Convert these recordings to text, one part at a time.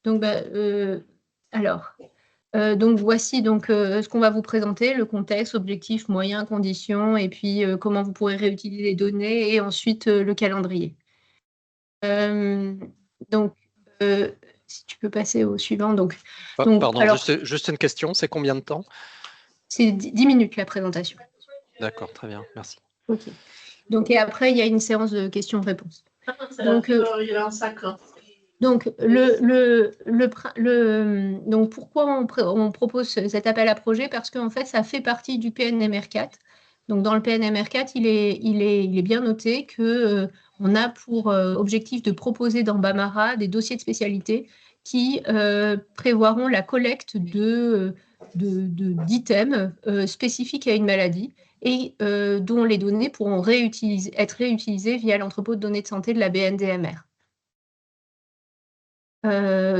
Donc, donc voici ce qu'on va vous présenter, le contexte, objectifs, moyens, conditions, et puis comment vous pourrez réutiliser les données, et ensuite le calendrier. Donc, si tu peux passer au suivant. Pardon, alors, juste une question, c'est combien de temps? c'est 10 minutes la présentation. D'accord, très bien, merci. Ok. Donc, et après, il y a une séance de questions-réponses. Donc, il y a un sac. Donc, donc pourquoi on propose cet appel à projet? Parce qu'en fait, ça fait partie du PNMR4. Donc, dans le PNMR4, il est bien noté que on a pour objectif de proposer dans Bamara des dossiers de spécialité qui prévoiront la collecte d'items spécifiques à une maladie et dont les données pourront être réutilisées via l'entrepôt de données de santé de la BNDMR.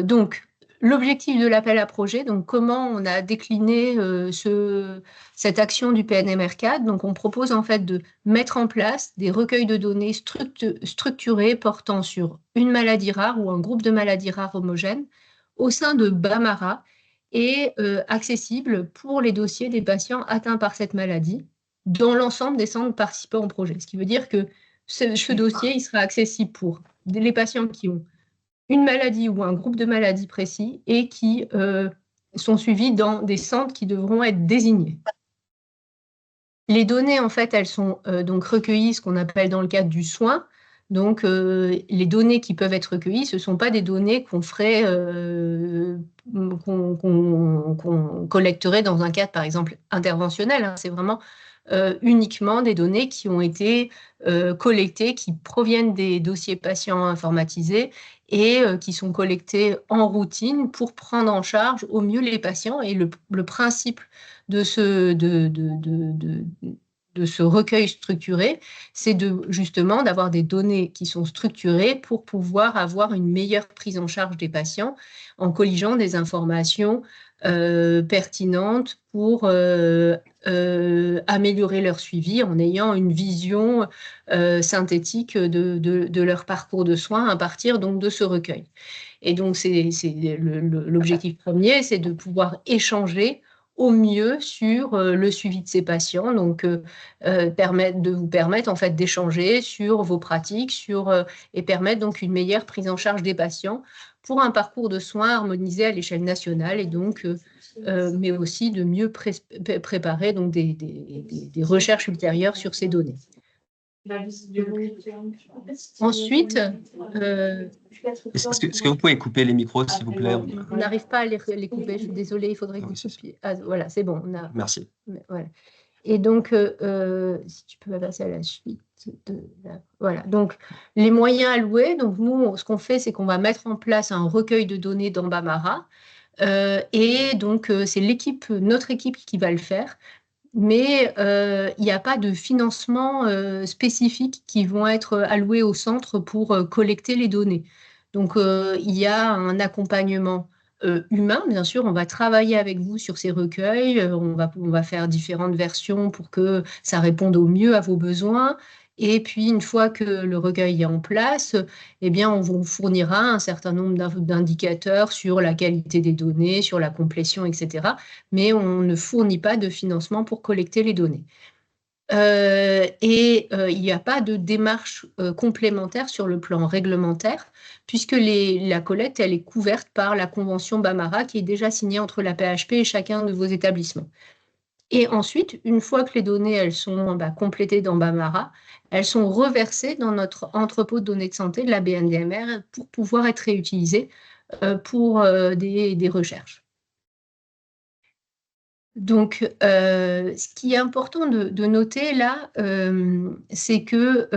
Donc, l'objectif de l'appel à projet, donc comment on a décliné cette action du PNMR4. Donc, on propose en fait de mettre en place des recueils de données structurés portant sur une maladie rare ou un groupe de maladies rares homogènes au sein de Bamara et accessibles pour les dossiers des patients atteints par cette maladie dans l'ensemble des centres participants au projet. Ce qui veut dire que ce dossier, il sera accessible pour les patients qui ont une maladie ou un groupe de maladies précis et qui sont suivis dans des centres qui devront être désignés. Les données, en fait, elles sont donc recueillies, ce qu'on appelle dans le cadre du soin. Donc, les données qui peuvent être recueillies, ce ne sont pas des données qu'on ferait, qu'on collecterait dans un cadre, par exemple, interventionnel. Hein. C'est vraiment uniquement des données qui ont été collectées, qui proviennent des dossiers patients informatisés et qui sont collectées en routine pour prendre en charge au mieux les patients. Et le principe de ce recueil structuré, c'est justement d'avoir des données qui sont structurées pour pouvoir avoir une meilleure prise en charge des patients en colligeant des informations pertinentes pour améliorer leur suivi en ayant une vision synthétique de leur parcours de soins à partir donc de ce recueil. Et donc, l'objectif premier, c'est de pouvoir échanger au mieux sur le suivi de ces patients, donc de vous permettre en fait d'échanger sur vos pratiques, et permettre donc une meilleure prise en charge des patients pour un parcours de soins harmonisé à l'échelle nationale, et donc mais aussi de mieux préparer donc des recherches ultérieures sur ces données. Ensuite, est-ce que vous pouvez couper les micros, s'il vous plaît? On n'arrive pas à les couper, je suis désolée, il faudrait que vous coupiez. Ah, voilà, c'est bon. Merci. Voilà. Et donc, si tu peux passer à la suite. Voilà, donc les moyens alloués. Donc, nous, ce qu'on fait, c'est qu'on va mettre en place un recueil de données dans Bamara. Et donc, c'est notre équipe qui va le faire. Mais il n'y a pas de financement spécifique qui vont être alloués au centre pour collecter les données. Donc, il y a un accompagnement humain, bien sûr. On va travailler avec vous sur ces recueils. On va faire différentes versions pour que ça réponde au mieux à vos besoins. Et puis, une fois que le recueil est en place, eh bien, on vous fournira un certain nombre d'indicateurs sur la qualité des données, sur la complétion, etc. Mais on ne fournit pas de financement pour collecter les données. Il n'y a pas de démarche complémentaire sur le plan réglementaire, puisque la collecte, elle est couverte par la convention Bamara qui est déjà signée entre la PHP et chacun de vos établissements. Et ensuite, une fois que les données elles sont complétées dans Bamara, elles sont reversées dans notre entrepôt de données de santé de la BNDMR pour pouvoir être réutilisées pour des recherches. Donc, ce qui est important de noter là, c'est que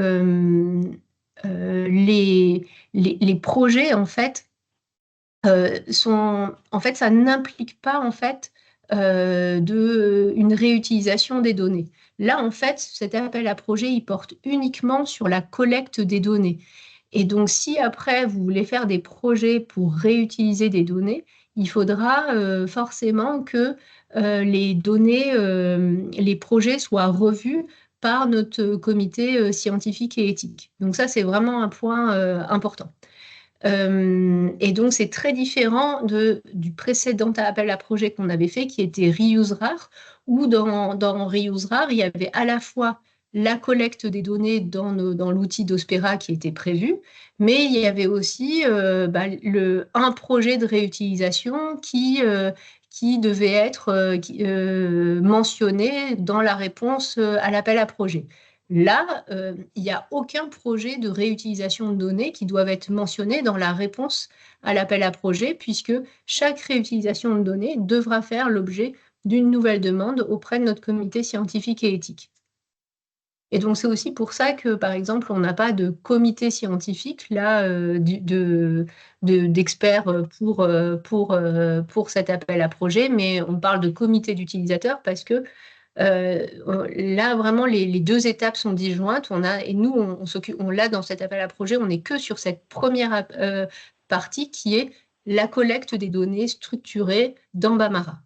les projets, en fait, ça n'implique pas, en fait, une réutilisation des données. Là, en fait, cet appel à projet, il porte uniquement sur la collecte des données. Et donc, si après, vous voulez faire des projets pour réutiliser des données, il faudra forcément que les données, les projets soient revus par notre comité scientifique et éthique. Donc ça, c'est vraiment un point important. Et donc, c'est très différent du précédent appel à projet qu'on avait fait, qui était ReuseRare, où dans ReuseRare, il y avait à la fois la collecte des données dans l'outil d'Ospera qui était prévu, mais il y avait aussi un projet de réutilisation qui devait être mentionné dans la réponse à l'appel à projet. Là, il n'y a aucun projet de réutilisation de données qui doivent être mentionnés dans la réponse à l'appel à projet, puisque chaque réutilisation de données devra faire l'objet d'une nouvelle demande auprès de notre comité scientifique et éthique. Et donc, c'est aussi pour ça que, par exemple, on n'a pas de comité scientifique là d'experts pour cet appel à projet, mais on parle de comité d'utilisateurs parce que là, vraiment, les deux étapes sont disjointes. Et nous, on l'a dans cet appel à projet, on n'est que sur cette première partie qui est la collecte des données structurées dans Bambara.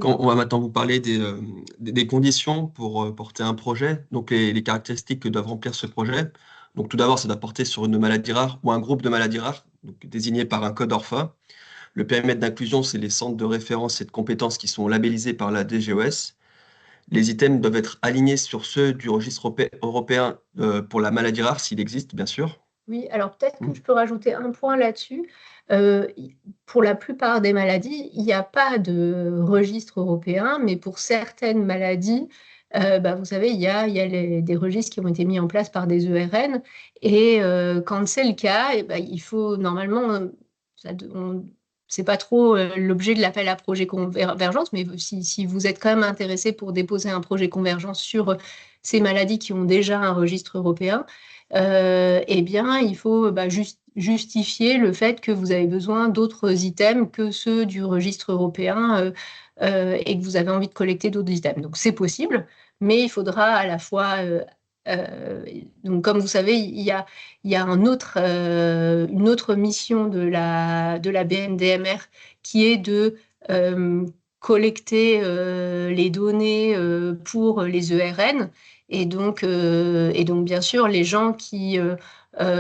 On va maintenant vous parler des conditions pour porter un projet, donc les caractéristiques que doivent remplir ce projet. Donc tout d'abord, ça doit porter sur une maladie rare ou un groupe de maladies rares, donc désigné par un code ORFA. Le périmètre d'inclusion, c'est les centres de référence et de compétences qui sont labellisés par la DGOS. Les items doivent être alignés sur ceux du registre européen pour la maladie rare, s'il existe, bien sûr. Oui, alors peut-être que je peux rajouter un point là-dessus. Pour la plupart des maladies, il n'y a pas de registre européen, mais pour certaines maladies, vous savez, il y a des registres qui ont été mis en place par des ERN. Et quand c'est le cas, il faut normalement, c'est pas trop l'objet de l'appel à projet convergence, mais si vous êtes quand même intéressé pour déposer un projet convergence sur ces maladies qui ont déjà un registre européen, eh bien, il faut justifier le fait que vous avez besoin d'autres items que ceux du registre européen et que vous avez envie de collecter d'autres items. Donc, c'est possible, mais il faudra à la fois... donc, comme vous savez, il y a une autre mission de la BNDMR qui est de collecter les données pour les ERN. Et donc, bien sûr, les gens qui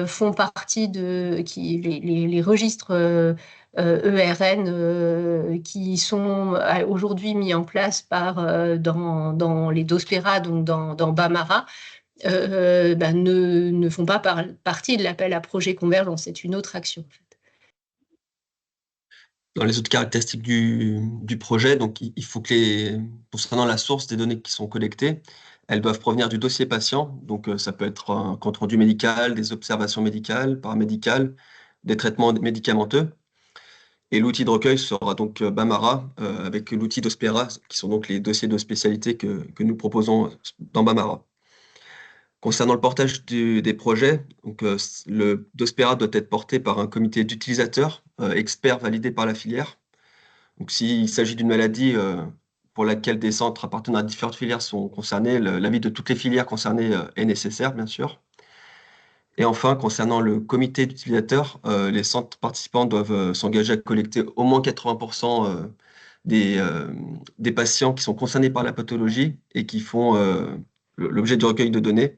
font partie les registres ERN qui sont aujourd'hui mis en place dans les DOSPERA, donc dans Bambara, ne font pas partie de l'appel à projet convergence. C'est une autre action. En fait. Dans les autres caractéristiques du projet, donc il faut que concernant la source des données qui sont collectées, elles doivent provenir du dossier patient. Donc ça peut être un compte-rendu médical, des observations médicales, paramédicales, des traitements médicamenteux. Et l'outil de recueil sera donc Bambara avec l'outil d'Ospera, qui sont donc les dossiers de spécialité que nous proposons dans Bambara. Concernant le portage des projets, donc, le Dospera doit être porté par un comité d'utilisateurs experts validés par la filière. Donc, s'il s'agit d'une maladie pour laquelle des centres appartenant à différentes filières sont concernés, l'avis de toutes les filières concernées est nécessaire, bien sûr. Et enfin, concernant le comité d'utilisateurs, les centres participants doivent s'engager à collecter au moins 80% des patients qui sont concernés par la pathologie et qui font l'objet du recueil de données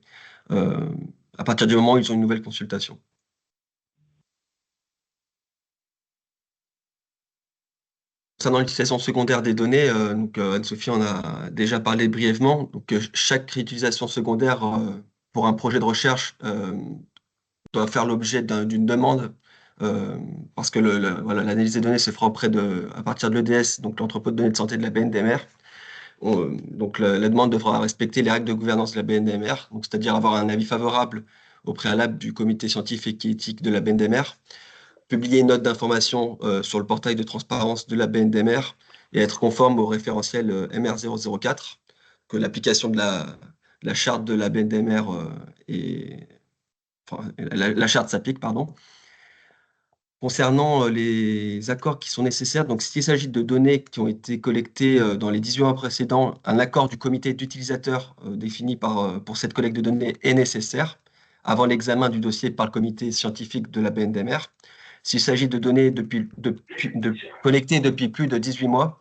à partir du moment où ils ont une nouvelle consultation. Concernant l'utilisation secondaire des données, Anne-Sophie en a déjà parlé brièvement. Donc, chaque réutilisation secondaire pour un projet de recherche doit faire l'objet d'une demande parce que l'analyse des données se fera à partir de l'EDS, donc l'entrepôt de données de santé de la BNDMR. Donc la demande devra respecter les règles de gouvernance de la BNDMR, c'est-à-dire avoir un avis favorable au préalable du comité scientifique et éthique de la BNDMR, publier une note d'information sur le portail de transparence de la BNDMR et être conforme au référentiel MR004, que l'application de la charte de la BNDMR la charte s'applique, pardon. Concernant les accords qui sont nécessaires, donc s'il s'agit de données qui ont été collectées dans les 18 mois précédents, un accord du comité d'utilisateurs défini pour cette collecte de données est nécessaire avant l'examen du dossier par le comité scientifique de la BNDMR. S'il s'agit de données collectées depuis plus de 18 mois,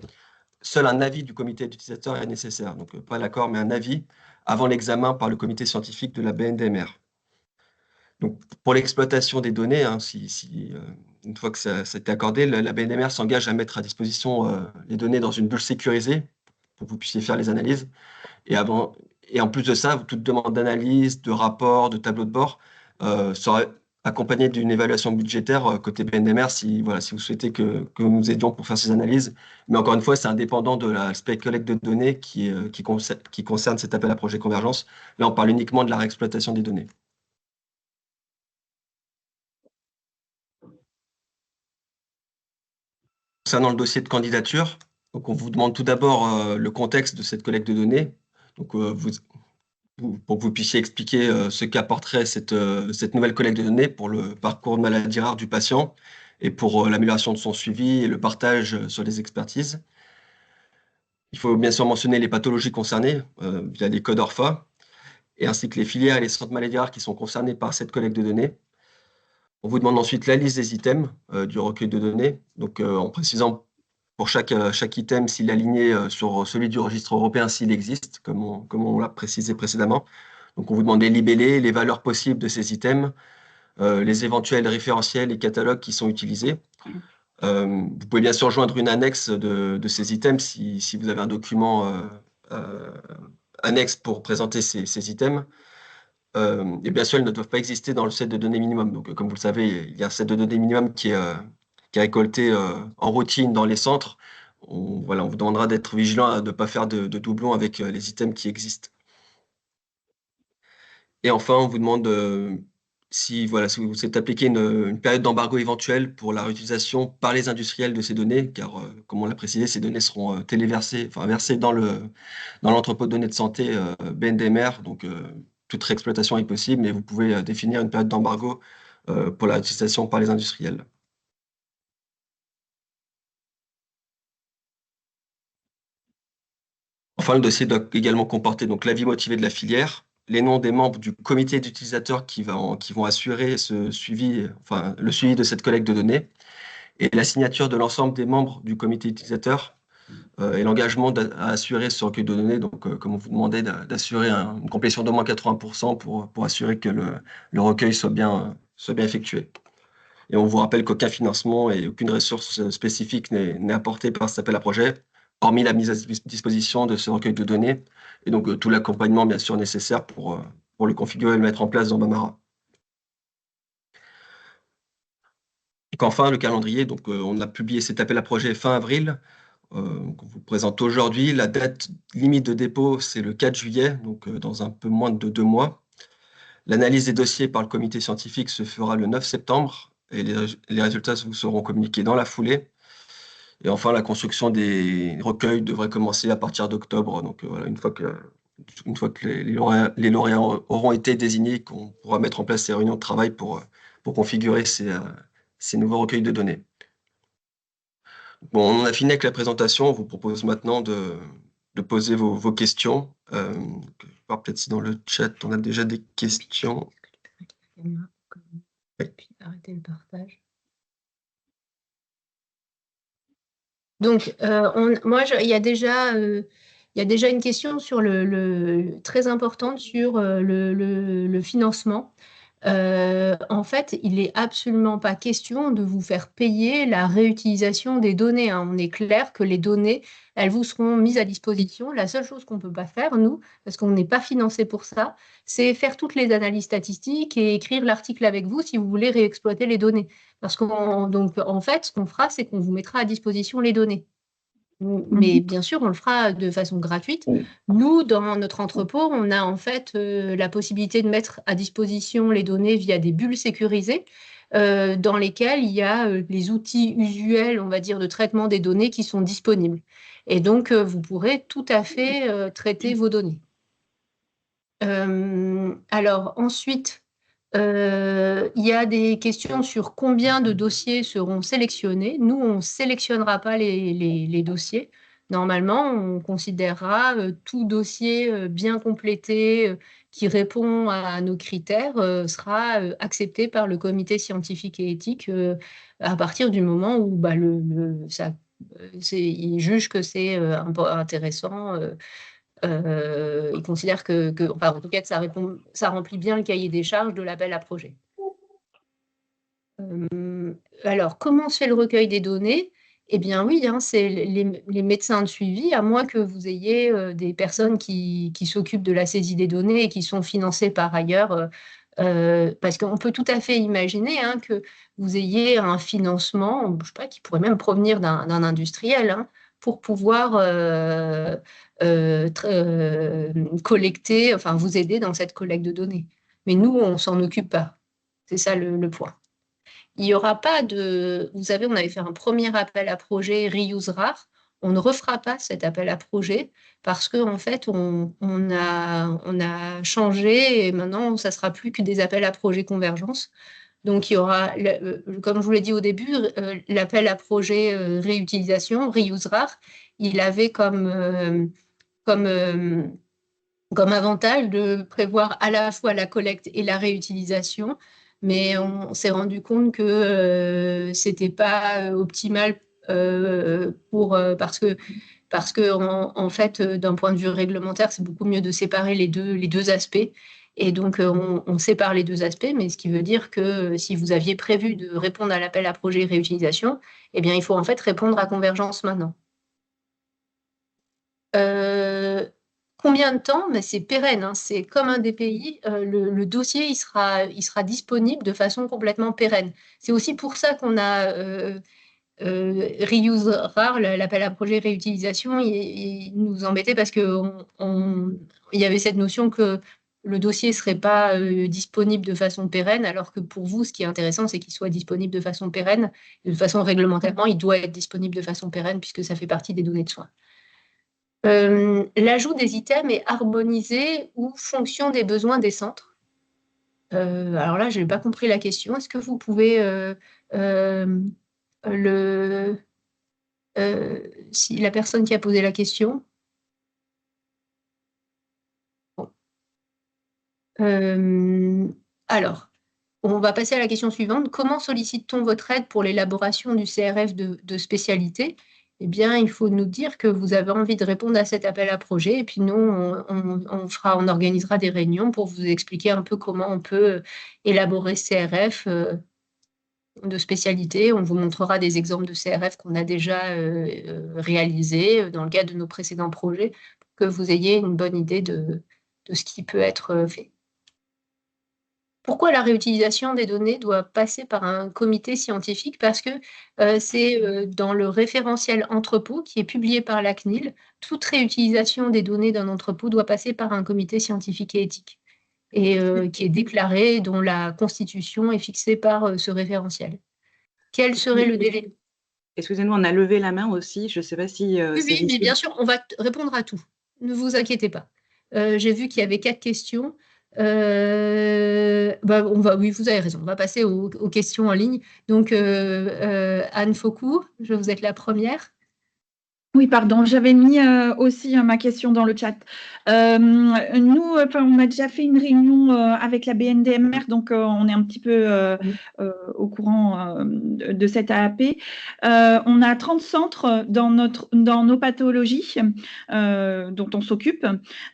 seul un avis du comité d'utilisateurs est nécessaire. Donc pas l'accord, mais un avis avant l'examen par le comité scientifique de la BNDMR. Donc, pour l'exploitation des données, hein, une fois que ça s'est accordé, la BNDMR s'engage à mettre à disposition les données dans une bulle sécurisée pour que vous puissiez faire les analyses. Et en plus de ça, toute demande d'analyse, de rapport, de tableau de bord sera accompagnée d'une évaluation budgétaire côté BNDMR si vous souhaitez que nous nous aidions pour faire ces analyses. Mais encore une fois, c'est indépendant de l'aspect collecte de données qui concerne cet appel à projet convergence. Là, on parle uniquement de la réexploitation des données. Concernant le dossier de candidature, donc on vous demande tout d'abord le contexte de cette collecte de données. Donc, pour que vous puissiez expliquer ce qu'apporterait cette nouvelle collecte de données pour le parcours de maladie rare du patient et pour l'amélioration de son suivi et le partage sur les expertises. Il faut bien sûr mentionner les pathologies concernées via les codes ORFA, et ainsi que les filières et les centres maladies rares qui sont concernés par cette collecte de données. On vous demande ensuite la liste des items du recueil de données, donc en précisant pour chaque item s'il est aligné sur celui du registre européen s'il existe, comme on l'a précisé précédemment. Donc on vous demande les libellés, les valeurs possibles de ces items, les éventuels référentiels et catalogues qui sont utilisés. Vous pouvez bien sûr joindre une annexe de ces items si vous avez un document annexe pour présenter ces items. Et bien sûr, elles ne doivent pas exister dans le set de données minimum. Donc, comme vous le savez, il y a un set de données minimum qui est récolté en routine dans les centres. On vous demandera d'être vigilant à ne pas faire de doublons avec les items qui existent. Et enfin, on vous demande si vous souhaitez appliquer une période d'embargo éventuelle pour la réutilisation par les industriels de ces données, car, comme on l'a précisé, ces données seront versées dans l'entrepôt de données de santé BNDMR. Donc, toute réexploitation est possible, mais vous pouvez définir une période d'embargo pour la réutilisation par les industriels. Enfin, le dossier doit également comporter donc l'avis motivé de la filière, les noms des membres du comité d'utilisateurs qui vont assurer le suivi de cette collecte de données, et la signature de l'ensemble des membres du comité utilisateur et l'engagement à assurer ce recueil de données. Donc, comme on vous demandait d'assurer une complétion d'au moins 80% pour assurer que le recueil soit bien effectué. Et on vous rappelle qu'aucun financement et aucune ressource spécifique n'est apportée par cet appel à projet, hormis la mise à disposition de ce recueil de données, et donc tout l'accompagnement bien sûr nécessaire pour le configurer et le mettre en place dans Bambara. Et qu'enfin, le calendrier, donc on a publié cet appel à projet fin avril. On vous présente aujourd'hui. La date limite de dépôt, c'est le 4 juillet, donc dans un peu moins de 2 mois. L'analyse des dossiers par le comité scientifique se fera le 9 septembre et les résultats vous seront communiqués dans la foulée. Et enfin, la construction des recueils devrait commencer à partir d'octobre. Donc voilà, une fois que les lauréats auront été désignés, qu'on pourra mettre en place ces réunions de travail pour configurer ces nouveaux recueils de données. Bon, on a fini avec la présentation. On vous propose maintenant de poser vos questions. Je vais voir peut-être si dans le chat, on a déjà des questions. Oui. Arrêter le partage. Donc, il y a déjà une question sur très importante sur le financement. En fait, il n'est absolument pas question de vous faire payer la réutilisation des données, hein. On est clair que les données, elles vous seront mises à disposition. La seule chose qu'on ne peut pas faire, nous, parce qu'on n'est pas financé pour ça, c'est faire toutes les analyses statistiques et écrire l'article avec vous si vous voulez réexploiter les données. Parce en fait, ce qu'on fera, c'est qu'on vous mettra à disposition les données. Mais bien sûr, on le fera de façon gratuite. Nous, dans notre entrepôt, on a en fait la possibilité de mettre à disposition les données via des bulles sécurisées dans lesquelles il y a les outils usuels, on va dire, de traitement des données qui sont disponibles. Et donc, vous pourrez tout à fait traiter vos données. Alors, ensuite, il y a des questions sur combien de dossiers seront sélectionnés. Nous, on ne sélectionnera pas les dossiers. Normalement, on considérera tout dossier bien complété qui répond à nos critères sera accepté par le comité scientifique et éthique à partir du moment où il juge que c'est intéressant Ils considèrent enfin, en tout cas, que ça remplit bien le cahier des charges de l'appel à projet. Alors, comment se fait le recueil des données? Eh bien oui, hein, c'est les médecins de suivi, à moins que vous ayez des personnes qui s'occupent de la saisie des données et qui sont financées par ailleurs, parce qu'on peut tout à fait imaginer, hein, que vous ayez un financement, je sais pas, qui pourrait même provenir d'un industriel, hein, pour pouvoir collecter, enfin vous aider dans cette collecte de données. Mais nous, on s'en occupe pas. C'est ça le point. Il n'y aura pas de... Vous savez, on avait fait un premier appel à projet Reuse Rare. On ne refera pas cet appel à projet parce qu'en fait, on a changé et maintenant, ça ne sera plus que des appels à projet convergence. Donc, il y aura, comme je vous l'ai dit au début, l'appel à projet réutilisation, Reuse Rare, il avait comme avantage de prévoir à la fois la collecte et la réutilisation, mais on s'est rendu compte que c'était pas optimal parce que en fait, d'un point de vue réglementaire, c'est beaucoup mieux de séparer les deux aspects. Et donc, on sépare les deux aspects, mais ce qui veut dire que si vous aviez prévu de répondre à l'appel à projet réutilisation, eh bien, il faut en fait répondre à convergence maintenant. Combien de temps? Mais c'est pérenne, hein, c'est comme un DPI, le dossier il sera disponible de façon complètement pérenne. C'est aussi pour ça qu'on a Reuse Rare, l'appel à projet réutilisation, il nous embêtait parce qu'il y avait cette notion que le dossier ne serait pas disponible de façon pérenne, alors que pour vous, ce qui est intéressant, c'est qu'il soit disponible de façon pérenne. De façon réglementairement, il doit être disponible de façon pérenne puisque ça fait partie des données de soins. L'ajout des items est harmonisé ou fonction des besoins des centres. Alors là, je n'ai pas compris la question. Est-ce que vous pouvez si la personne qui a posé la question. Bon. Alors, on va passer à la question suivante. Comment sollicite-t-on votre aide pour l'élaboration du CRF de spécialité? Eh bien, il faut nous dire que vous avez envie de répondre à cet appel à projet et puis nous, on organisera des réunions pour vous expliquer un peu comment on peut élaborer ce CRF de spécialité. On vous montrera des exemples de CRF qu'on a déjà réalisés dans le cadre de nos précédents projets pour que vous ayez une bonne idée de ce qui peut être fait. Pourquoi la réutilisation des données doit passer par un comité scientifique? Parce que c'est dans le référentiel entrepôt qui est publié par la CNIL, toute réutilisation des données d'un entrepôt doit passer par un comité scientifique et éthique, et qui est déclaré, dont la constitution est fixée par ce référentiel. Quel serait le délai? Excusez-moi, on a levé la main aussi. Je ne sais pas si... Oui, mais bien sûr, on va répondre à tout. Ne vous inquiétez pas. J'ai vu qu'il y avait 4 questions. Oui, vous avez raison. On va passer aux questions en ligne. Donc, Anne Faucourt, je vous êtes la première. Oui, pardon, j'avais mis aussi ma question dans le chat. Nous, on a déjà fait une réunion avec la BNDMR, donc on est un petit peu au courant de cette AAP. On a 30 centres dans nos pathologies dont on s'occupe.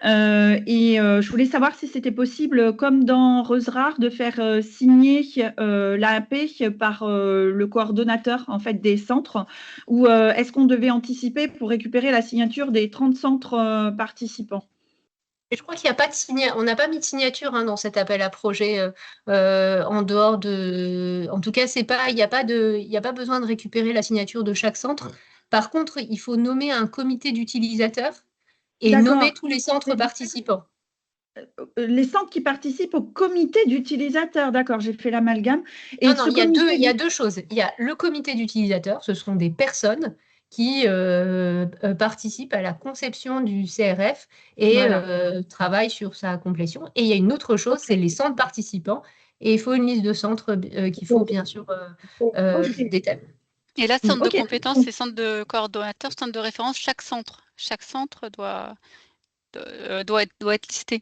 Et je voulais savoir si c'était possible, comme dans Reuse Rare, de faire signer l'AAP par le coordonnateur en fait, des centres, ou est-ce qu'on devait anticiper pour récupérer la signature des 30 centres participants? Et je crois qu'il n'y a pas de signature, on n'a pas mis de signature dans cet appel à projet en dehors de. En tout cas, il n'y a pas besoin de récupérer la signature de chaque centre. Par contre, il faut nommer un comité d'utilisateurs et nommer tous les centres participants. Les centres qui participent au comité d'utilisateurs, d'accord, j'ai fait l'amalgame. Non, il y a deux choses. Il y a le comité d'utilisateurs, ce sont des personnes qui participent à la conception du CRF et travaillent sur sa complétion. Et il y a une autre chose, c'est les centres participants. Et il faut une liste de centres qu'il faut bien sûr détailler. Et là, centre de compétences, c'est centre de coordonnateur, centre de référence, chaque centre doit être listé.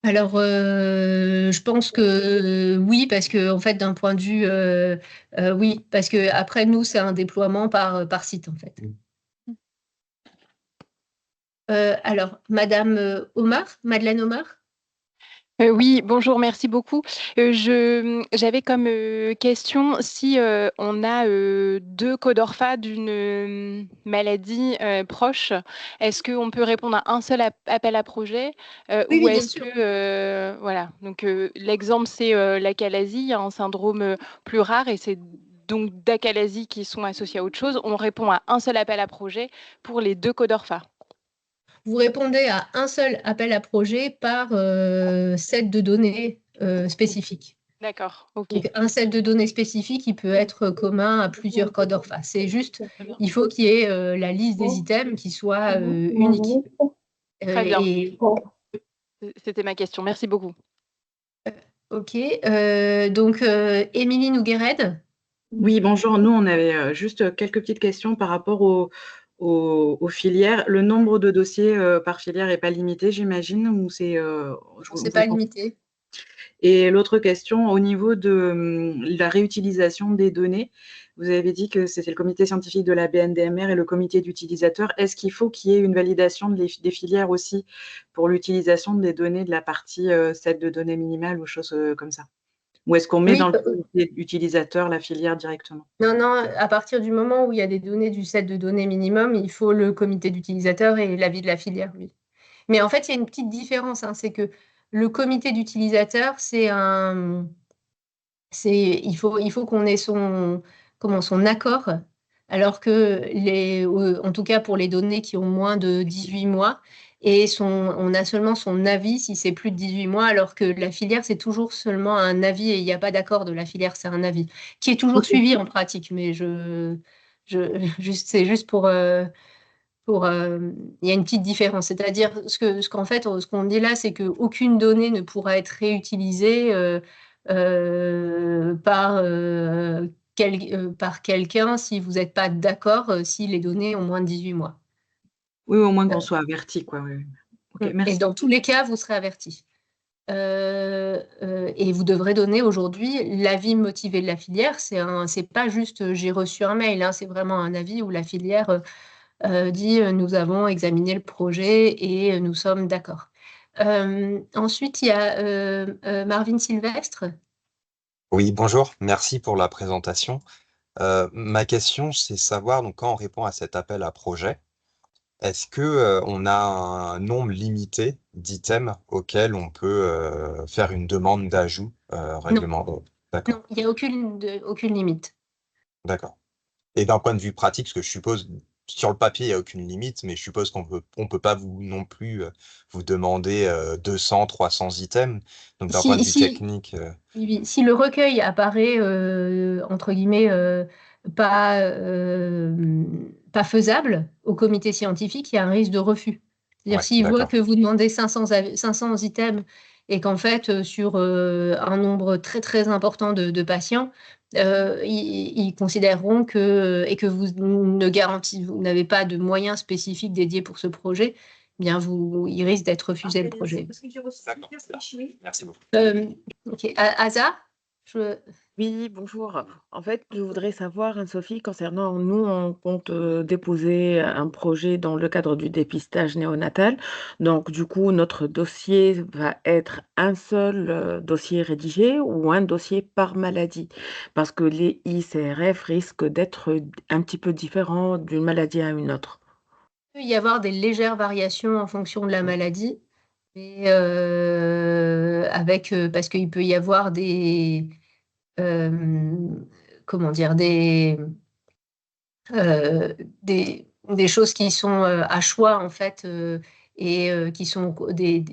Alors, je pense que oui, parce que en fait, d'un point de vue, oui, parce que après nous, c'est un déploiement par site en fait. Alors, Madame Madeleine Omar. Oui, bonjour, merci beaucoup. J'avais comme question si on a 2 CODORFA d'une maladie proche, est-ce qu'on peut répondre à un seul appel à projet Oui, ou bien est-ce sûr. que, voilà, donc l'exemple c'est l'achalasie, il y a un syndrome plus rare et c'est donc d'achalasie qui sont associés à autre chose. On répond à un seul appel à projet pour les 2 CODORFA. Vous répondez à un seul appel à projet par set de données spécifiques. D'accord, ok. Donc, un set de données spécifiques, il peut être commun à plusieurs codes ORFA. C'est juste, il faut qu'il y ait la liste des items qui soit unique. Très bien. Et, C'était ma question. Merci beaucoup. ok. Donc, Émilie Nouguered. Oui, bonjour. Nous, on avait juste quelques petites questions par rapport aux filières. Le nombre de dossiers par filière n'est pas limité, j'imagine, ou c'est C'est pas limité. Et l'autre question, au niveau de la réutilisation des données, vous avez dit que c'était le comité scientifique de la BNDMR et le comité d'utilisateurs. Est-ce qu'il faut qu'il y ait une validation des filières aussi pour l'utilisation des données de la partie set de données minimale ou choses comme ça? Ou est-ce qu'on met dans le comité d'utilisateur la filière directement? Non, non, à partir du moment où il y a des données du set de données minimum, il faut le comité d'utilisateur et l'avis de la filière, oui. Mais en fait, il y a une petite différence, hein, c'est que le comité d'utilisateur, il faut qu'on ait son accord, alors que en tout cas pour les données qui ont moins de 18 mois, et on a seulement son avis si c'est plus de 18 mois, alors que la filière, c'est toujours seulement un avis et il n'y a pas d'accord de la filière, c'est un avis, qui est toujours suivi en pratique, mais c'est juste pour... il y a une petite différence, c'est-à-dire ce qu'on dit là, c'est qu'aucune donnée ne pourra être réutilisée par quelqu'un si vous n'êtes pas d'accord, si les données ont moins de 18 mois. Oui, au moins qu'on soit averti, quoi. Oui. Okay, merci. Et dans tous les cas, vous serez averti. Et vous devrez donner aujourd'hui l'avis motivé de la filière. C'est pas juste j'ai reçu un mail, hein, c'est vraiment un avis où la filière dit nous avons examiné le projet et nous sommes d'accord. Ensuite, il y a Marvin Sylvestre. Oui, bonjour, merci pour la présentation. Ma question, c'est savoir, donc, quand on répond à cet appel à projet, est-ce que on a un nombre limité d'items auxquels on peut faire une demande d'ajout réglementaire? D'accord. Non, il n'y a aucune limite. D'accord. Et d'un point de vue pratique, parce que je suppose, sur le papier, il n'y a aucune limite, mais je suppose qu'on peut pas non plus vous demander 200, 300 items. Donc d'un point de vue technique. Oui, si le recueil apparaît, entre guillemets, pas faisable au comité scientifique, il y a un risque de refus. C'est-à-dire s'il voit que vous demandez 500 items et qu'en fait, sur un nombre très très important de patients, ils considéreront et que vous n'avez pas de moyens spécifiques dédiés pour ce projet, eh bien il risque d'être refusé le projet. D'accord, merci beaucoup. Ok, Asa, Oui, bonjour. En fait, je voudrais savoir, Anne-Sophie, concernant nous, on compte déposer un projet dans le cadre du dépistage néonatal. Donc, du coup, notre dossier va être un seul dossier rédigé ou un dossier par maladie, parce que les ICRF risquent d'être un petit peu différents d'une maladie à une autre. Il peut y avoir des légères variations en fonction de la maladie, mais parce qu'il peut y avoir comment dire, des choses qui sont à choix en fait et qui sont des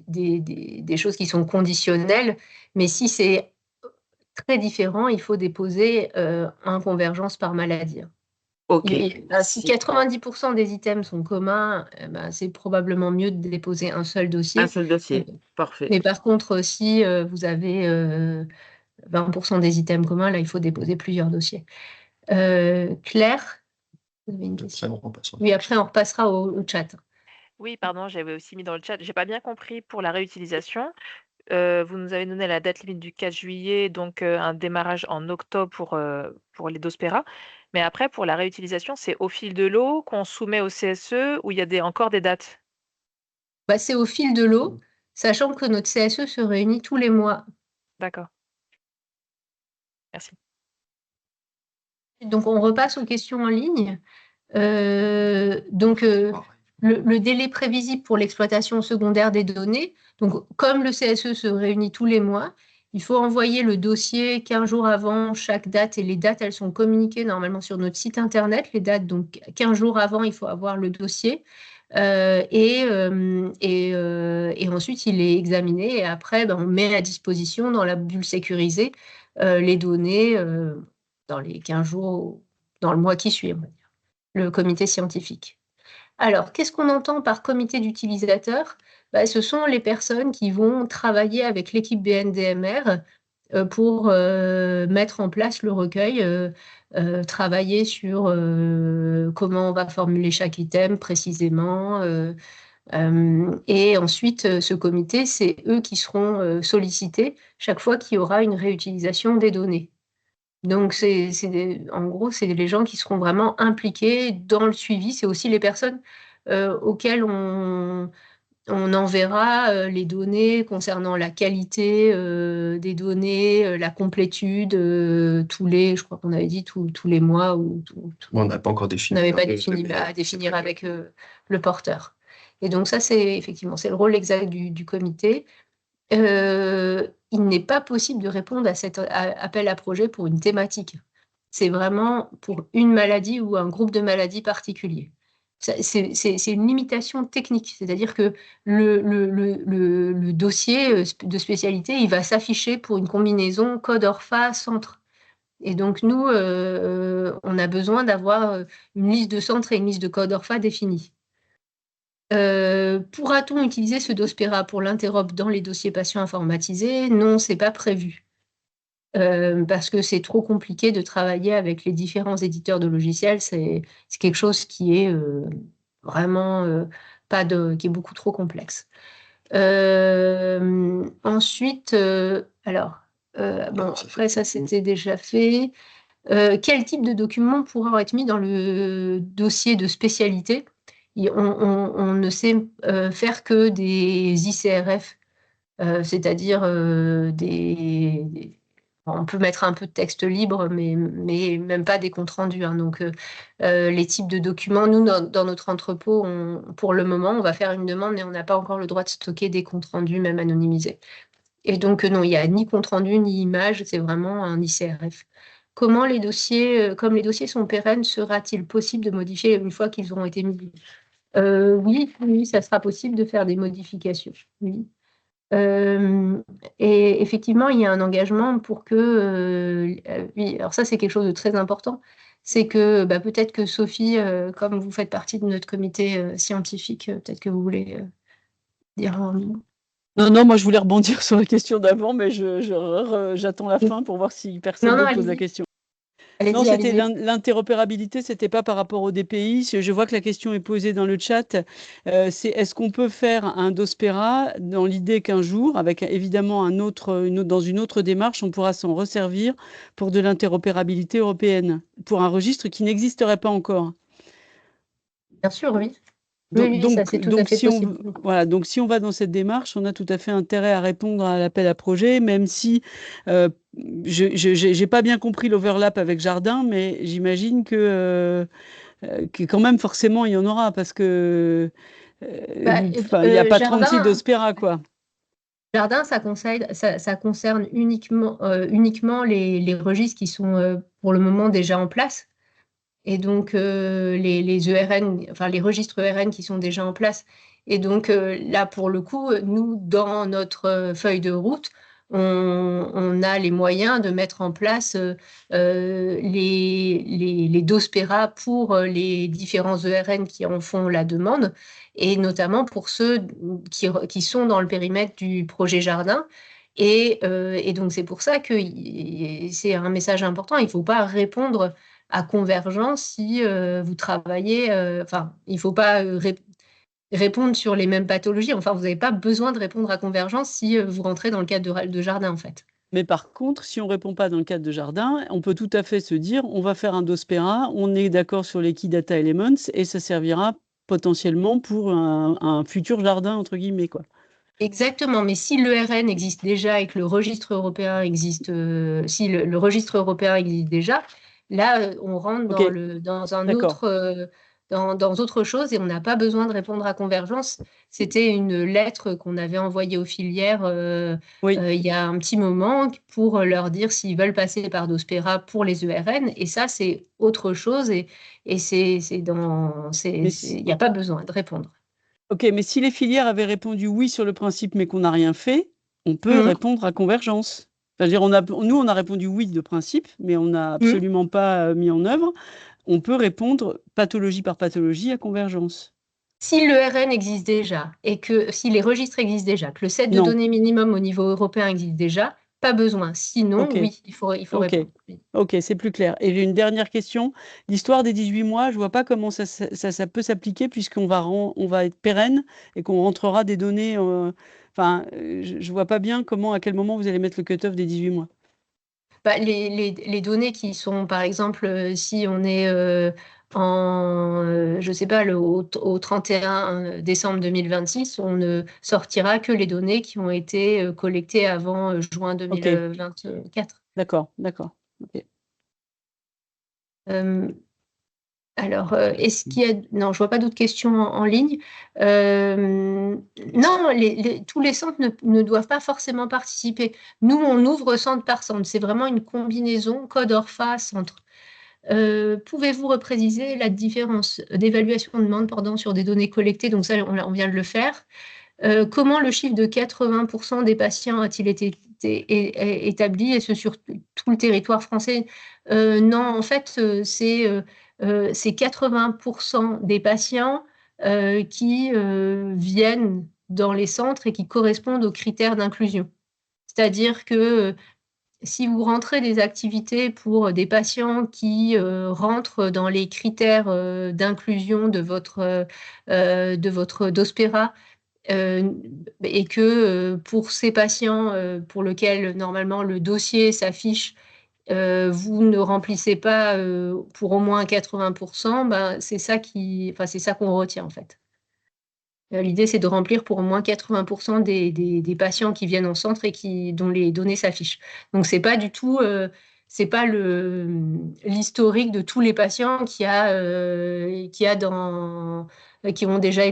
choses qui sont conditionnelles. Mais si c'est très différent, il faut déposer en convergence par maladie. Ok. Si 90% des items sont communs, c'est probablement mieux de déposer un seul dossier. Un seul dossier, parfait. Mais par contre, si vous avez 20% des items communs, là, il faut déposer plusieurs dossiers. Claire, vous avez une question? Oui, après, on repassera au chat. Oui, pardon, j'avais aussi mis dans le chat. J'ai pas bien compris pour la réutilisation. Vous nous avez donné la date limite du 4 juillet, donc un démarrage en octobre pour les Dospera. Mais après, pour la réutilisation, c'est au fil de l'eau qu'on soumet au CSE où il y a encore des dates. C'est au fil de l'eau, sachant que notre CSE se réunit tous les mois. D'accord. Merci. Donc, on repasse aux questions en ligne. Le délai prévisible pour l'exploitation secondaire des données, donc comme le CSE se réunit tous les mois, il faut envoyer le dossier 15 jours avant chaque date, et les dates, elles sont communiquées normalement sur notre site internet. Les dates, donc 15 jours avant, il faut avoir le dossier. Et ensuite, il est examiné, et après, on met à disposition dans la bulle sécurisée les données dans les 15 jours, dans le mois qui suit, on va dire, le comité scientifique. Alors, qu'est-ce qu'on entend par comité d'utilisateurs? Ce sont les personnes qui vont travailler avec l'équipe BNDMR pour mettre en place le recueil, travailler sur comment on va formuler chaque item précisément. Et ensuite, ce comité, c'est eux qui seront sollicités chaque fois qu'il y aura une réutilisation des données. Donc, en gros, c'est les gens qui seront vraiment impliqués dans le suivi. C'est aussi les personnes auxquelles on enverra les données concernant la qualité des données, la complétude, je crois qu'on avait dit tous les mois. On n'a pas encore défini. On n'avait pas défini, à définir avec le porteur. Et donc ça, c'est le rôle exact du comité. Il n'est pas possible de répondre à cet appel à projet pour une thématique. C'est vraiment pour une maladie ou un groupe de maladies particulier. C'est une limitation technique, c'est-à-dire que le dossier de spécialité, il va s'afficher pour une combinaison code ORFA centre. Et donc, nous, on a besoin d'avoir une liste de centres et une liste de code ORFA définie. Pourra-t-on utiliser ce Dospera pour l'interop dans les dossiers patients informatisés? Non, ce n'est pas prévu. Parce que c'est trop compliqué de travailler avec les différents éditeurs de logiciels. C'est quelque chose qui est vraiment qui est beaucoup trop complexe. Ensuite, après ça, c'était déjà fait. Quel type de document pourra être mis dans le dossier de spécialité? On ne sait faire que des ICRF, c'est-à-dire on peut mettre un peu de texte libre, mais même pas des comptes rendus. Donc, les types de documents, nous, dans notre entrepôt, pour le moment, on va faire une demande, mais on n'a pas encore le droit de stocker des comptes rendus, même anonymisés. Et donc, non, il n'y a ni compte rendu, ni image, c'est vraiment un ICRF. Comment les dossiers, comme les dossiers sont pérennes, sera-t-il possible de modifier une fois qu'ils auront été mis? Oui, ça sera possible de faire des modifications. Oui. Et effectivement, il y a un engagement pour que... oui, alors ça, c'est quelque chose de très important. C'est que peut-être que Sophie, comme vous faites partie de notre comité scientifique, peut-être que vous voulez dire un mot. Non, moi je voulais rebondir sur la question d'avant, mais j'attends la fin pour voir si personne ne pose la question. Non, c'était l'interopérabilité, c'était pas par rapport au DPI. Je vois que la question est posée dans le chat. C'est est-ce qu'on peut faire un Dospera dans l'idée qu'un jour, avec évidemment dans une autre démarche, on pourra s'en resservir pour de l'interopérabilité européenne, pour un registre qui n'existerait pas encore. Bien sûr, oui. Donc, si on va dans cette démarche, on a tout à fait intérêt à répondre à l'appel à projet, même si je n'ai pas bien compris l'overlap avec Jardin, mais j'imagine que quand même, forcément, il y en aura, parce que il n'y a pas 36 Dospera, quoi. Jardin, ça concerne uniquement les registres qui sont pour le moment déjà en place. Et donc, les ERN, enfin les registres ERN qui sont déjà en place. Et donc, là, pour le coup, nous, dans notre feuille de route, on a les moyens de mettre en place les Dospera pour les différents ERN qui en font la demande, et notamment pour ceux qui sont dans le périmètre du projet Jardin. Et donc, c'est pour ça que c'est un message important. Il ne faut pas répondre à Convergence si vous travaillez, il ne faut pas répondre sur les mêmes pathologies. Enfin, vous n'avez pas besoin de répondre à Convergence si vous rentrez dans le cadre de Jardin, en fait. Mais par contre, si on ne répond pas dans le cadre de Jardin, on peut tout à fait se dire, on va faire un Dospera, on est d'accord sur les Key Data Elements, et ça servira potentiellement pour un futur jardin, entre guillemets, quoi. Exactement, mais si l'ERN existe déjà et que le registre européen existe, si le registre européen existe déjà, là, on rentre Ok, dans un d'accord. autre, dans autre chose et on n'a pas besoin de répondre à Convergence. C'était une lettre qu'on avait envoyée aux filières Oui, il y a un petit moment pour leur dire s'ils veulent passer par Dospera pour les ERN. Et ça, c'est autre chose et mais il n'y a pas besoin de répondre. ok, mais si les filières avaient répondu oui sur le principe, mais qu'on n'a rien fait, on peut Mhm. répondre à Convergence. C'est-à-dire, nous, on a répondu oui de principe, mais on n'a absolument pas mis en œuvre. On peut répondre pathologie par pathologie à Convergence. Si l'ERN existe déjà et que si les registres existent déjà, que le set de Non. données minimum au niveau européen existe déjà, pas besoin. Sinon, Ok. oui, il faut Ok. répondre. Oui. Ok, c'est plus clair. Et j'ai une dernière question. L'histoire des 18 mois, je vois pas comment ça peut s'appliquer puisqu'on on va être pérenne et qu'on rentrera des données. Enfin, je vois pas bien à quel moment vous allez mettre le cut-off des 18 mois. Bah, les données qui sont, par exemple, si on est je sais pas, au 31 décembre 2026, on ne sortira que les données qui ont été collectées avant juin Ok, 2024. d'accord, d'accord. Ok. Alors, est-ce qu'il y a... Non, je vois pas d'autres questions en ligne. Non, tous les centres ne doivent pas forcément participer. Nous, on ouvre centre par centre. C'est vraiment une combinaison code ORFA centre. Pouvez-vous repréciser la différence d'évaluation de demande sur des données collectées? Donc ça, on vient de le faire. Comment le chiffre de 80% des patients a-t-il été établi, et ce sur tout le territoire français? Non, en fait, c'est 80% des patients qui viennent dans les centres et qui correspondent aux critères d'inclusion. C'est-à-dire que si vous rentrez des activités pour des patients qui rentrent dans les critères d'inclusion de votre Dospera, et que pour ces patients pour lesquels normalement le dossier s'affiche, vous ne remplissez pas pour au moins 80%, ben, c'est ça qu'on retient en fait. L'idée, c'est de remplir pour au moins 80% des patients qui viennent en centre et dont les données s'affichent. Donc, c'est pas du tout, c'est pas l'historique de tous les patients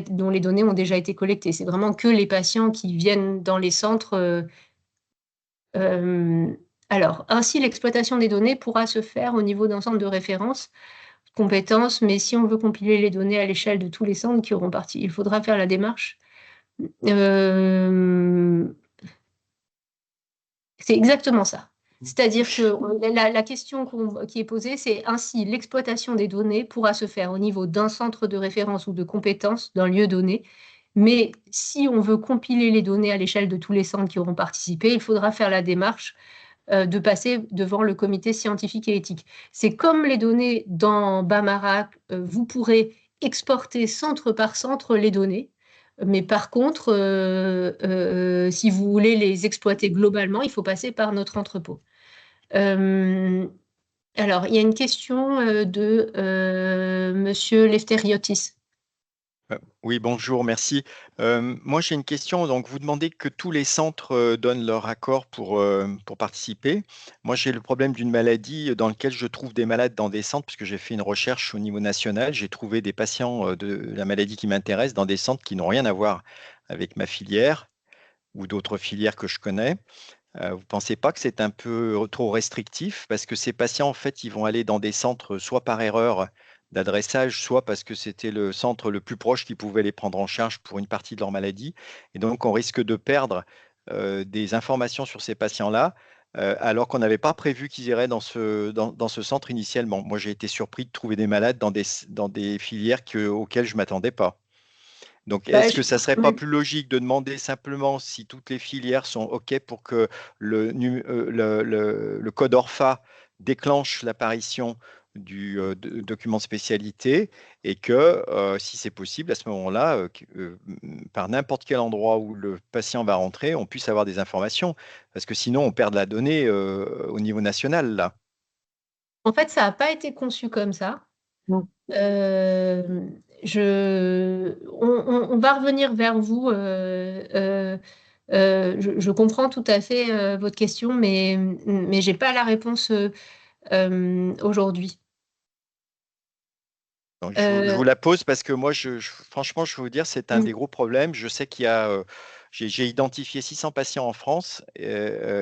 dont les données ont déjà été collectées. C'est vraiment que les patients qui viennent dans les centres. Alors, ainsi, l'exploitation des données pourra se faire au niveau d'un centre de référence compétences, mais si on veut compiler les données à l'échelle de tous les centres qui auront parti, il faudra faire la démarche. C'est exactement ça. C'est-à-dire que la question qui est posée, c'est ainsi l'exploitation des données pourra se faire au niveau d'un centre de référence ou de compétences d'un lieu donné. Mais si on veut compiler les données à l'échelle de tous les centres qui auront participé, il faudra faire la démarche de passer devant le comité scientifique et éthique. C'est comme les données dans Bamara, vous pourrez exporter centre par centre les données. Mais par contre, si vous voulez les exploiter globalement, il faut passer par notre entrepôt. Alors, il y a une question de Monsieur Lefteriotis. Oui, bonjour, merci. Moi, j'ai une question. Donc, vous demandez que tous les centres donnent leur accord pour participer. Moi, j'ai le problème d'une maladie dans laquelle je trouve des malades dans des centres, puisque j'ai fait une recherche au niveau national. J'ai trouvé des patients de la maladie qui m'intéresse dans des centres qui n'ont rien à voir avec ma filière ou d'autres filières que je connais. Vous ne pensez pas que c'est un peu trop restrictif? Parce que ces patients, en fait, ils vont aller dans des centres soit par erreur d'adressage, soit parce que c'était le centre le plus proche qui pouvait les prendre en charge pour une partie de leur maladie. Et donc, on risque de perdre des informations sur ces patients-là, alors qu'on n'avait pas prévu qu'ils iraient dans ce centre initialement. Moi, j'ai été surpris de trouver des malades dans des filières auxquelles je ne m'attendais pas. Donc, est-ce que ça ne serait pas plus logique de demander simplement si toutes les filières sont OK pour que le code ORFA déclenche l'apparition du document de spécialité et que, si c'est possible, à ce moment-là, par n'importe quel endroit où le patient va rentrer, on puisse avoir des informations. Parce que sinon, on perd de la donnée au niveau national, là. En fait, ça n'a pas été conçu comme ça. on va revenir vers vous. Je comprends tout à fait votre question, mais je n'ai pas la réponse aujourd'hui. Je vous la pose parce que moi, franchement, je vais vous dire, c'est un des gros problèmes. Je sais qu'il y a, j'ai identifié 600 patients en France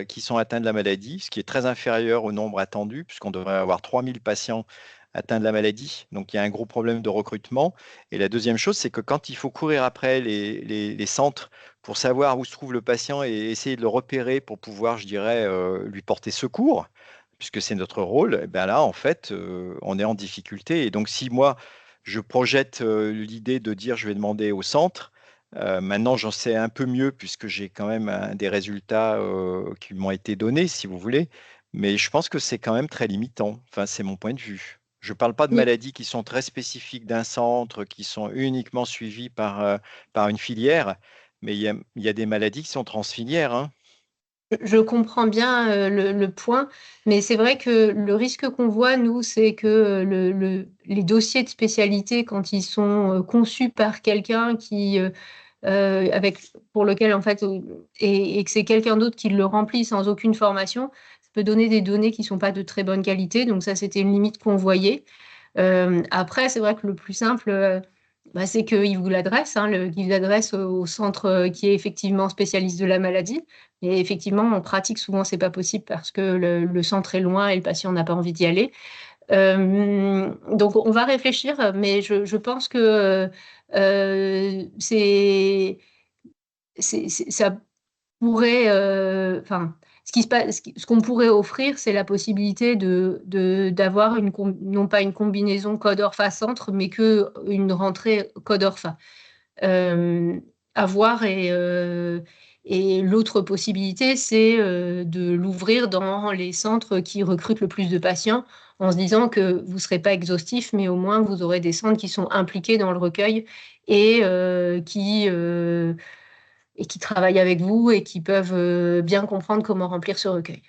qui sont atteints de la maladie, ce qui est très inférieur au nombre attendu, puisqu'on devrait avoir 3000 patients atteints de la maladie. Donc, il y a un gros problème de recrutement. Et la deuxième chose, c'est que quand il faut courir après les centres pour savoir où se trouve le patient et essayer de le repérer pour pouvoir, je dirais, lui porter secours, puisque c'est notre rôle, et bien là, en fait, on est en difficulté. Et donc, si moi, je projette l'idée de dire je vais demander au centre, maintenant, j'en sais un peu mieux, puisque j'ai quand même des résultats qui m'ont été donnés, si vous voulez. Mais je pense que c'est quand même très limitant. Enfin, c'est mon point de vue. Je ne parle pas de maladies qui sont très spécifiques d'un centre, qui sont uniquement suivies par une filière, mais il y a des maladies qui sont transfilières, hein. Je comprends bien le point, mais c'est vrai que le risque qu'on voit, nous, c'est que les dossiers de spécialité, quand ils sont conçus par quelqu'un pour lequel, en fait, et que c'est quelqu'un d'autre qui le remplit sans aucune formation, ça peut donner des données qui ne sont pas de très bonne qualité. Donc ça, c'était une limite qu'on voyait. Après, c'est vrai que le plus simple, c'est qu'il vous l'adresse, qu'il l'adresse au centre qui est effectivement spécialiste de la maladie. Et effectivement, en pratique, souvent, ce n'est pas possible parce que le centre est loin et le patient n'a pas envie d'y aller. Donc, on va réfléchir, mais je pense que ça pourrait... ce qu'on pourrait offrir, c'est la possibilité d'avoir non pas une combinaison code-orpha-centre, mais qu'une rentrée code-orpha. À voir, et l'autre possibilité, c'est de l'ouvrir dans les centres qui recrutent le plus de patients, en se disant que vous ne serez pas exhaustif, mais au moins vous aurez des centres qui sont impliqués dans le recueil et qui travaillent avec vous et qui peuvent bien comprendre comment remplir ce recueil.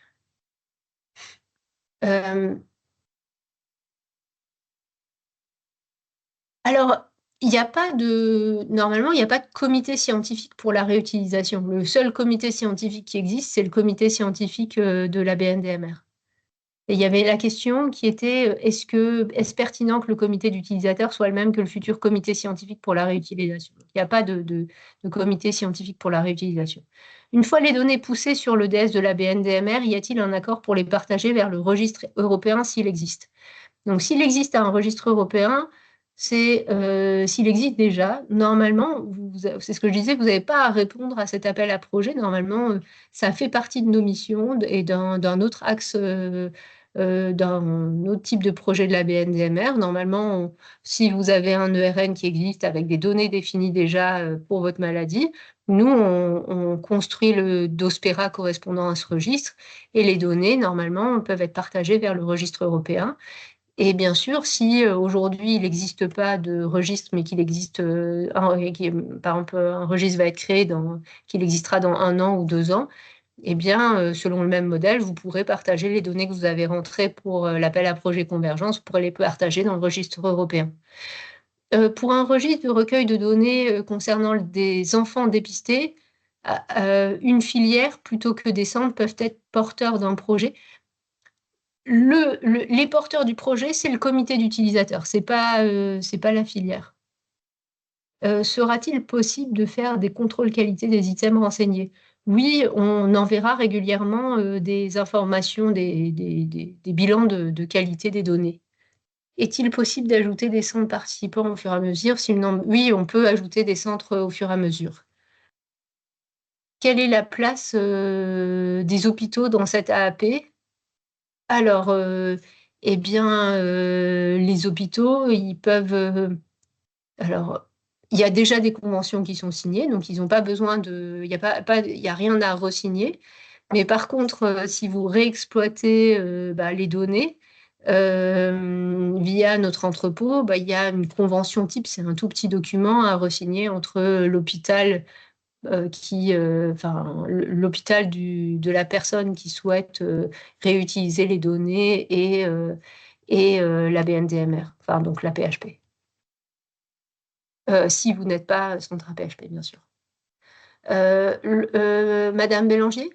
Alors, normalement, il n'y a pas de comité scientifique pour la réutilisation. Le seul comité scientifique qui existe, c'est le comité scientifique de la BNDMR. Et il y avait la question qui était, est-ce pertinent que le comité d'utilisateurs soit le même que le futur comité scientifique pour la réutilisation? Il n'y a pas de comité scientifique pour la réutilisation. Une fois les données poussées sur le DS de la BNDMR, y a-t-il un accord pour les partager vers le registre européen s'il existe? Donc, s'il existe un registre européen, s'il existe déjà, normalement, c'est ce que je disais, vous n'avez pas à répondre à cet appel à projet. Normalement, ça fait partie de nos missions et d'un autre axe, d'un autre type de projet de la BNDMR. Normalement, si vous avez un ERN qui existe avec des données définies déjà pour votre maladie, nous, on construit le DOSPERA correspondant à ce registre et les données, normalement, peuvent être partagées vers le registre européen. Et bien sûr, si aujourd'hui il n'existe pas de registre, mais qu'il existe, par exemple, un registre va être créé, qu'il existera dans 1 an ou 2 ans, eh bien, selon le même modèle, vous pourrez partager les données que vous avez rentrées pour l'appel à projet convergence, vous pourrez les partager dans le registre européen. Pour un registre de recueil de données concernant des enfants dépistés, une filière plutôt que des centres peuvent être porteurs d'un projet. Les porteurs du projet, c'est le comité d'utilisateurs, c'est pas la filière. Sera-t-il possible de faire des contrôles qualité des items renseignés? Oui, on enverra régulièrement des informations, des bilans de qualité des données. Est-il possible d'ajouter des centres participants au fur et à mesure? Oui, on peut ajouter des centres au fur et à mesure. Quelle est la place des hôpitaux dans cette AAP? Alors, eh bien, les hôpitaux, ils peuvent... alors, il y a déjà des conventions qui sont signées, donc ils n'ont pas besoin de... Il n'y a rien à re-signer. Mais par contre, si vous réexploitez les données via notre entrepôt, il y a une convention type, c'est un tout petit document à re-signer entre l'hôpital l'hôpital de la personne qui souhaite réutiliser les données et la BNDMR, donc la PHP. si vous n'êtes pas centre APHP, bien sûr. Madame Bélanger?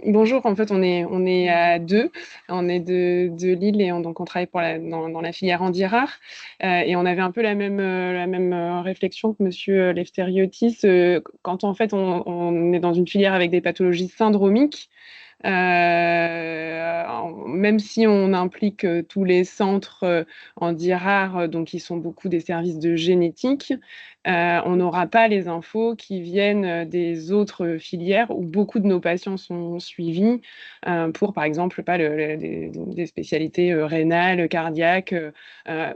Bonjour, en fait, on est à deux. On est de Lille et donc on travaille dans la filière Handirard. Et on avait un peu la même réflexion que Monsieur Lefteriotis. Quand en fait on est dans une filière avec des pathologies syndromiques, même si on implique tous les centres Handirard, donc qui sont beaucoup des services de génétique, on n'aura pas les infos qui viennent des autres filières où beaucoup de nos patients sont suivis pour, par exemple, des spécialités rénales, cardiaques,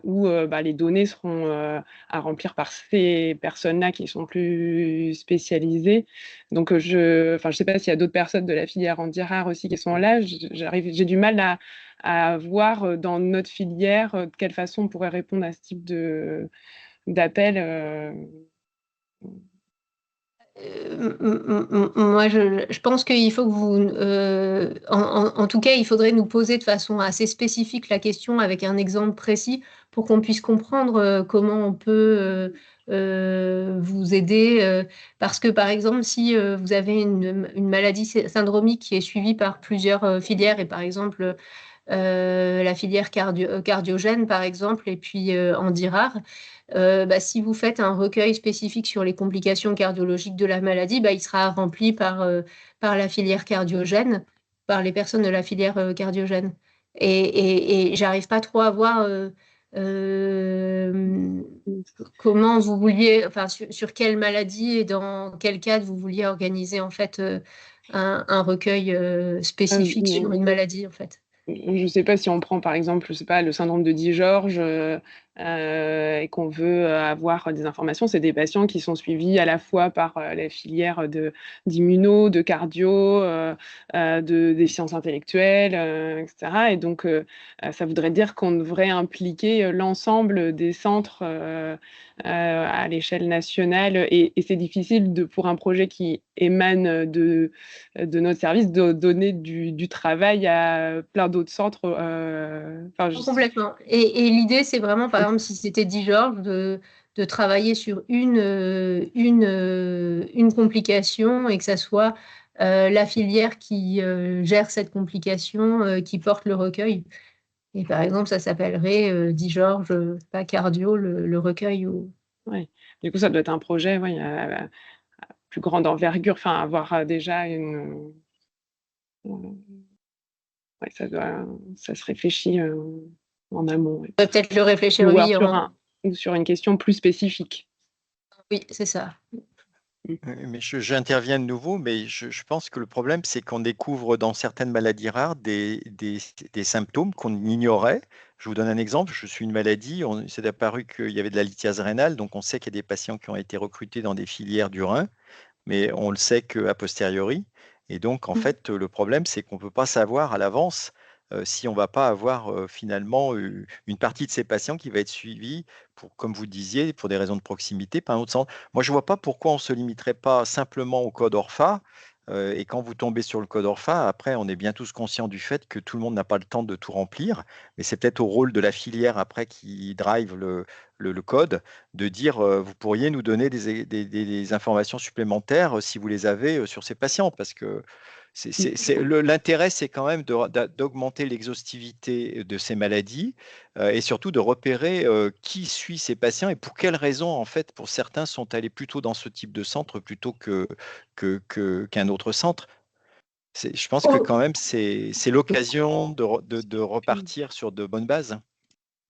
où les données seront à remplir par ces personnes-là qui sont plus spécialisées. Donc, je ne sais pas s'il y a d'autres personnes de la filière Handirard aussi qui sont là. J'ai du mal à voir dans notre filière de quelle façon on pourrait répondre à ce type d'appel. Moi, je pense qu'il faut que vous... en tout cas, il faudrait nous poser de façon assez spécifique la question avec un exemple précis pour qu'on puisse comprendre comment on peut vous aider. Parce que, par exemple, si vous avez une maladie syndromique qui est suivie par plusieurs filières, et par exemple la filière cardiogène, par exemple, et puis Handirard, si vous faites un recueil spécifique sur les complications cardiologiques de la maladie, il sera rempli par la filière cardiogène, par les personnes de la filière cardiogène. Et j'arrive pas trop à voir comment vous vouliez, enfin sur quelle maladie et dans quel cadre vous vouliez organiser en fait un recueil spécifique sur une maladie en fait. Je ne sais pas si on prend par exemple, je sais pas, le syndrome de Di-George et qu'on veut avoir des informations, c'est des patients qui sont suivis à la fois par les filières d'immuno, de cardio, des sciences intellectuelles, etc. Et donc, ça voudrait dire qu'on devrait impliquer l'ensemble des centres à l'échelle nationale. Et c'est difficile pour un projet qui émane de notre service de donner du travail à plein d'autres centres. Complètement. Et l'idée, c'est vraiment, par exemple, si c'était Di-George, de travailler sur une complication et que ça soit la filière qui gère cette complication, qui porte le recueil. Et par exemple, ça s'appellerait Di-George, pas cardio, le recueil. Ouais. Du coup, ça doit être un projet à plus grande envergure, avoir déjà une... ça se réfléchit en amont. On peut peut-être le réfléchir, oui. Ou sur une question plus spécifique. Oui, c'est ça. Mais j'interviens de nouveau, mais je pense que le problème, c'est qu'on découvre dans certaines maladies rares des symptômes qu'on ignorait. Je vous donne un exemple. Je suis une maladie, il s'est apparu qu'il y avait de la lithiase rénale, donc on sait qu'il y a des patients qui ont été recrutés dans des filières du rein, mais on le sait qu'a posteriori. Et donc, en fait, le problème, c'est qu'on ne peut pas savoir à l'avance si on ne va pas avoir finalement une partie de ces patients qui va être suivie, comme vous disiez, pour des raisons de proximité, par un autre centre. Moi, je ne vois pas pourquoi on ne se limiterait pas simplement au code ORFA. Et quand vous tombez sur le code ORFA, après, on est bien tous conscients du fait que tout le monde n'a pas le temps de tout remplir. Mais c'est peut-être au rôle de la filière après qui drive le code, de dire vous pourriez nous donner des informations supplémentaires si vous les avez sur ces patients, parce que l'intérêt, c'est quand même d'augmenter l'exhaustivité de ces maladies et surtout de repérer qui suit ces patients et pour quelles raisons, en fait, pour certains, sont allés plutôt dans ce type de centre plutôt qu'un autre centre. Je pense que quand même, c'est l'occasion de repartir sur de bonnes bases.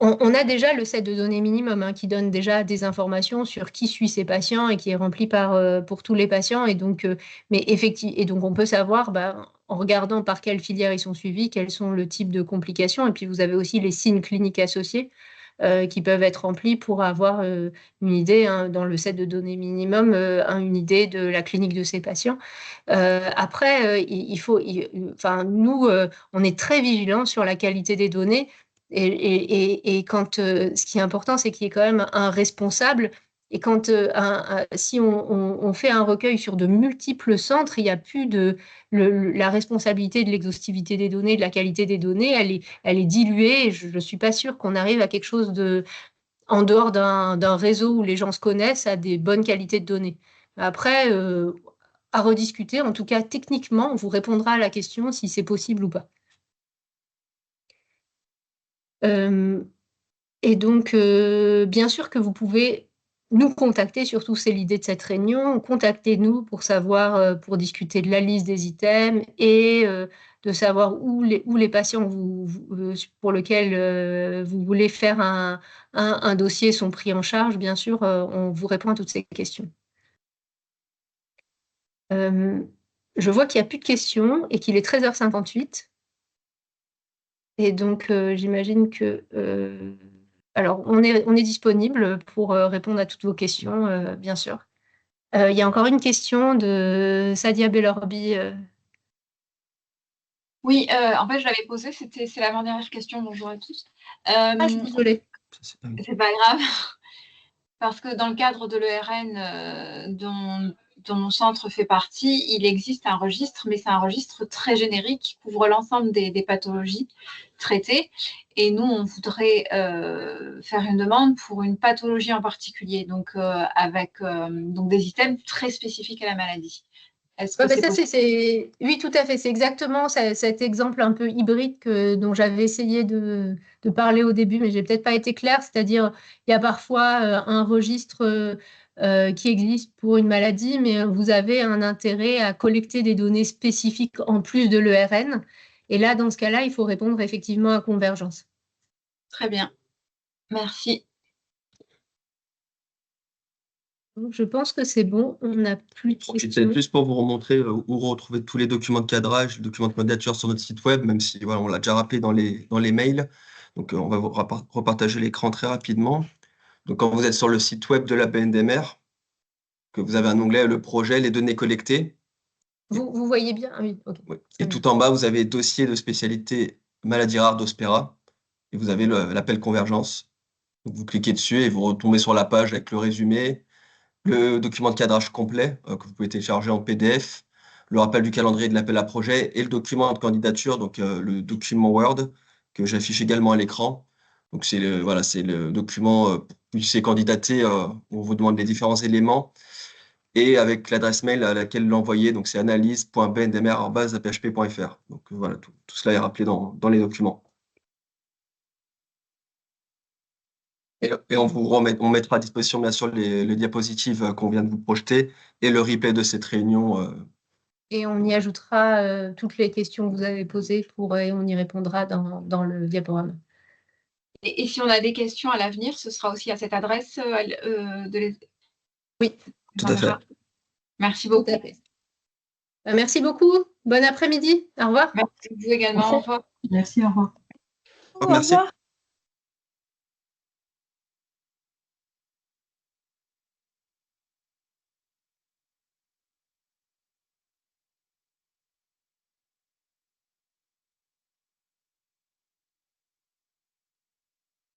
On a déjà le set de données minimum qui donne déjà des informations sur qui suit ces patients et qui est rempli pour tous les patients. Et donc, donc on peut savoir, en regardant par quelle filière ils sont suivis, quels sont le type de complications. Et puis, vous avez aussi les signes cliniques associés qui peuvent être remplis pour avoir une idée, dans le set de données minimum, une idée de la clinique de ces patients. Après, nous, on est très vigilants sur la qualité des données. Et quand ce qui est important, c'est qu'il y ait quand même un responsable. Et quand si on fait un recueil sur de multiples centres, il n'y a plus la responsabilité de l'exhaustivité des données, de la qualité des données, elle est diluée. Et je ne suis pas sûre qu'on arrive à quelque chose en dehors d'un réseau où les gens se connaissent, a des bonnes qualités de données. Après, à rediscuter, en tout cas techniquement, on vous répondra à la question si c'est possible ou pas. Et donc, bien sûr que vous pouvez nous contacter, surtout c'est l'idée de cette réunion, contactez-nous pour savoir, pour discuter de la liste des items et de savoir où les patients pour lesquels vous voulez faire un dossier sont pris en charge. Bien sûr, on vous répond à toutes ces questions. Je vois qu'il n'y a plus de questions et qu'il est 13h58. Et donc, j'imagine que... alors, on est disponible pour répondre à toutes vos questions, bien sûr. Il y a encore une question de Sadia Bellorbi. Oui, en fait, je l'avais posée, c'est l'avant-dernière question. Bonjour à tous. Je suis désolée. C'est pas grave. Parce que dans le cadre de l'ERN dont mon centre fait partie, il existe un registre, mais c'est un registre très générique qui couvre l'ensemble des pathologies traitées. Et nous, on voudrait faire une demande pour une pathologie en particulier, donc avec donc des items très spécifiques à la maladie. Oui, tout à fait. C'est exactement cet exemple un peu hybride dont j'avais essayé de parler au début, mais j'ai peut-être pas été claire. C'est-à-dire, il y a parfois un registre qui existe pour une maladie, mais vous avez un intérêt à collecter des données spécifiques en plus de l'ERN. Et là, dans ce cas-là, il faut répondre effectivement à convergence. Très bien. Merci. Donc, je pense que c'est bon, on n'a plus de questions. C'était juste pour vous remontrer où retrouver tous les documents de cadrage, les documents de candidature sur notre site web, même si voilà, on l'a déjà rappelé dans les mails. Donc, on va vous repartager l'écran très rapidement. Donc, quand vous êtes sur le site web de la BNDMR, que vous avez un onglet « Le projet, les données collectées ». Vous voyez bien? Oui, ok. Oui. Et tout en bas, vous avez « Dossier de spécialité maladie rare d'Ospera » et vous avez l'appel convergence. Donc, vous cliquez dessus et vous retombez sur la page avec le résumé, le document de cadrage complet que vous pouvez télécharger en PDF, le rappel du calendrier de l'appel à projet et le document de candidature, donc le document Word que j'affiche également à l'écran. Donc c'est le document pour que vous puissiez candidater où on vous demande les différents éléments et avec l'adresse mail à laquelle l'envoyer, donc c'est analyse.bndmr@php.fr. Donc voilà, tout cela est rappelé dans les documents. Et on mettra à disposition, bien sûr, les diapositives qu'on vient de vous projeter et le replay de cette réunion. Et on y ajoutera toutes les questions que vous avez posées et on y répondra dans le diaporama. Et si on a des questions à l'avenir, ce sera aussi à cette adresse Oui, tout à fait. Merci beaucoup. Tout à fait. Merci beaucoup. Bon après-midi. Au revoir. Merci vous également. Au revoir. Merci, au revoir. Merci.